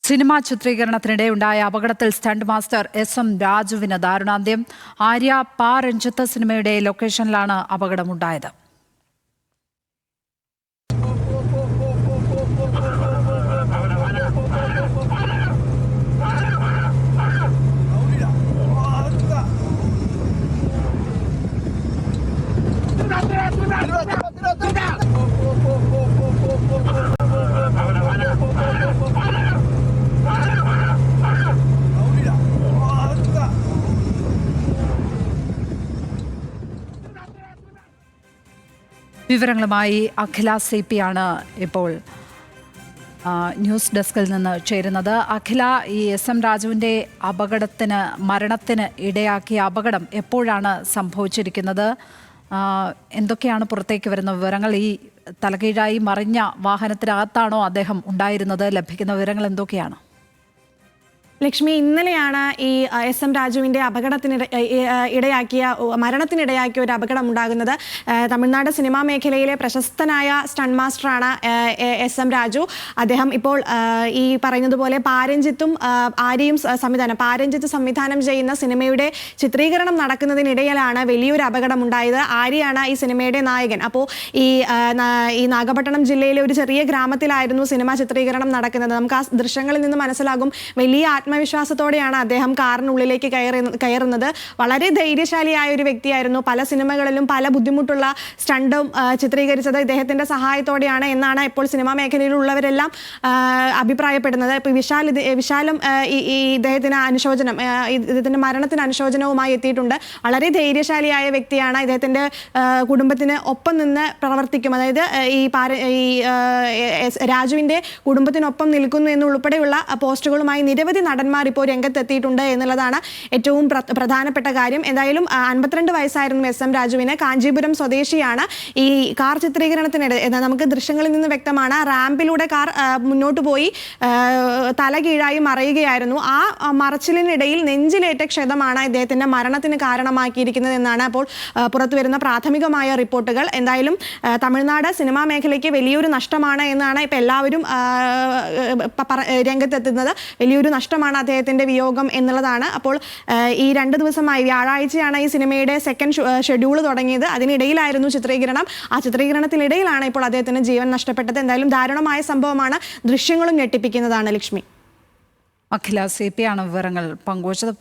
Cinema ചിത്രീകരണത്തിനിടെ ഉണ്ടായ അപകടത്തിൽ stunt master എസ്.എം. രാജുവിന് ദാരുണാന്ത്യം. ആര്യ പാ രഞ്ജിത്ത് സിനിമയുടെ ലൊക്കേഷനിലാണ് അപകടമുണ്ടായത്. വിവരങ്ങളുമായി അഖില CP ആണ് ഇപ്പോൾ ന്യൂസ് ഡെസ്കിൽ നിന്ന് ചേരുന്നത്. അഖില, ഈ എസ്.എം. രാജുവിൻ്റെ മരണത്തിന് ഇടയാക്കിയ അപകടം എപ്പോഴാണ് സംഭവിച്ചിരിക്കുന്നത്? എന്തൊക്കെയാണ് പുറത്തേക്ക് വരുന്ന വിവരങ്ങൾ? ഈ തലകീഴായി മറിഞ്ഞ വാഹനത്തിനകത്താണോ അദ്ദേഹം ഉണ്ടായിരുന്നത്? ലഭിക്കുന്ന വിവരങ്ങൾ എന്തൊക്കെയാണ്? ലക്ഷ്മി, ഇന്നലെയാണ് ഈ എസ്.എം. രാജുവിൻ്റെ മരണത്തിനിടയാക്കിയ ഒരു അപകടം ഉണ്ടാകുന്നത്. തമിഴ്നാട് സിനിമാ മേഖലയിലെ പ്രശസ്തനായ സ്റ്റണ്ട് മാസ്റ്ററാണ് എസ്.എം. രാജു. അദ്ദേഹം ഇപ്പോൾ ഈ പറയുന്നതുപോലെ പാരഞ്ജിത്ത് സംവിധാനം ചെയ്യുന്ന സിനിമയുടെ ചിത്രീകരണം നടക്കുന്നതിനിടയിലാണ് വലിയൊരു അപകടം ഉണ്ടായത്. ആര്യയാണ് ഈ സിനിമയുടെ നായകൻ. അപ്പോൾ ഈ നാഗപട്ടണം ജില്ലയിലെ ഒരു ചെറിയ ഗ്രാമത്തിലായിരുന്നു സിനിമ ചിത്രീകരണം നടക്കുന്നത്. നമുക്ക് ആ ദൃശ്യങ്ങളിൽ നിന്ന് മനസ്സിലാകും, വലിയ ആത്മവിശ്വാസത്തോടെയാണ് അദ്ദേഹം കാറിനുള്ളിലേക്ക് കയറുന്നത്. വളരെ ധൈര്യശാലിയായ ഒരു വ്യക്തിയായിരുന്നു. പല സിനിമകളിലും പല ബുദ്ധിമുട്ടുള്ള സ്റ്റണ്ടും ചിത്രീകരിച്ചത് ഇദ്ദേഹത്തിന്റെ സഹായത്തോടെയാണ് എന്നാണ് ഇപ്പോൾ സിനിമാ മേഖലയിലുള്ളവരെല്ലാം അഭിപ്രായപ്പെടുന്നത്. ഇപ്പോൾ വിശാലും ഈ ഇദ്ദേഹത്തിന്റെ മരണത്തിന് അനുശോചനവുമായി എത്തിയിട്ടുണ്ട്. വളരെ ധൈര്യശാലിയായ വ്യക്തിയാണ്. ഇദ്ദേഹത്തിന്റെ കുടുംബത്തിന് ഒപ്പം നിന്ന് പ്രവർത്തിക്കും. അതായത് ഈ രാജുവിന്റെ കുടുംബത്തിനൊപ്പം നിൽക്കുന്നു എന്നുൾപ്പെടെയുള്ള പോസ്റ്റുകളുമായി നിരവധി നടന്മാർ ഇപ്പോൾ രംഗത്തെത്തിയിട്ടുണ്ട് എന്നുള്ളതാണ് ഏറ്റവും പ്രധാനപ്പെട്ട കാര്യം. എന്തായാലും 52 വയസ്സായിരുന്നു എസ്.എം. രാജുവിന്. കാഞ്ചീപുരം സ്വദേശിയാണ്. ഈ കാർ ചിത്രീകരണത്തിനിടെ നമുക്ക് ദൃശ്യങ്ങളിൽ നിന്ന് വ്യക്തമാണ്, റാമ്പിലൂടെ കാർ മുന്നോട്ട് പോയി തല കീഴായി മറയുകയായിരുന്നു. ആ മറച്ചിലിനിടയിൽ നെഞ്ചിലേറ്റ ക്ഷതമാണ് ഇദ്ദേഹത്തിന്റെ മരണത്തിന് കാരണമാക്കിയിരിക്കുന്നത് എന്നാണ് അപ്പോൾ പുറത്തുവരുന്ന പ്രാഥമികമായ റിപ്പോർട്ടുകൾ. എന്തായാലും തമിഴ്നാട് സിനിമാ മേഖലയ്ക്ക് വലിയൊരു നഷ്ടമാണ് എന്നാണ് ഇപ്പോൾ എല്ലാവരും രംഗത്തെത്തുന്നത്. വലിയൊരു നഷ്ടമാണ് അദ്ദേഹത്തിന്റെ വിയോഗം എന്നുള്ളതാണ്. അപ്പോൾ ഈ 2 ദിവസമായി വ്യാഴാഴ്ചയാണ് ഈ സിനിമയുടെ സെക്കൻഡ് ഷെഡ്യൂൾ തുടങ്ങിയത്. അതിനിടയിലായിരുന്നു ചിത്രീകരണം. ആ ചിത്രീകരണത്തിനിടയിലാണ് ഇപ്പോൾ അദ്ദേഹത്തിന് ജീവൻ നഷ്ടപ്പെട്ടത്. എന്തായാലും ദാരുണമായ സംഭവമാണ്. ദൃശ്യങ്ങളും ഞെട്ടിപ്പിക്കുന്നതാണ്. ലക്ഷ്മി, അഖില CP ആണ് വിവരങ്ങൾ പങ്കുവച്ചത്.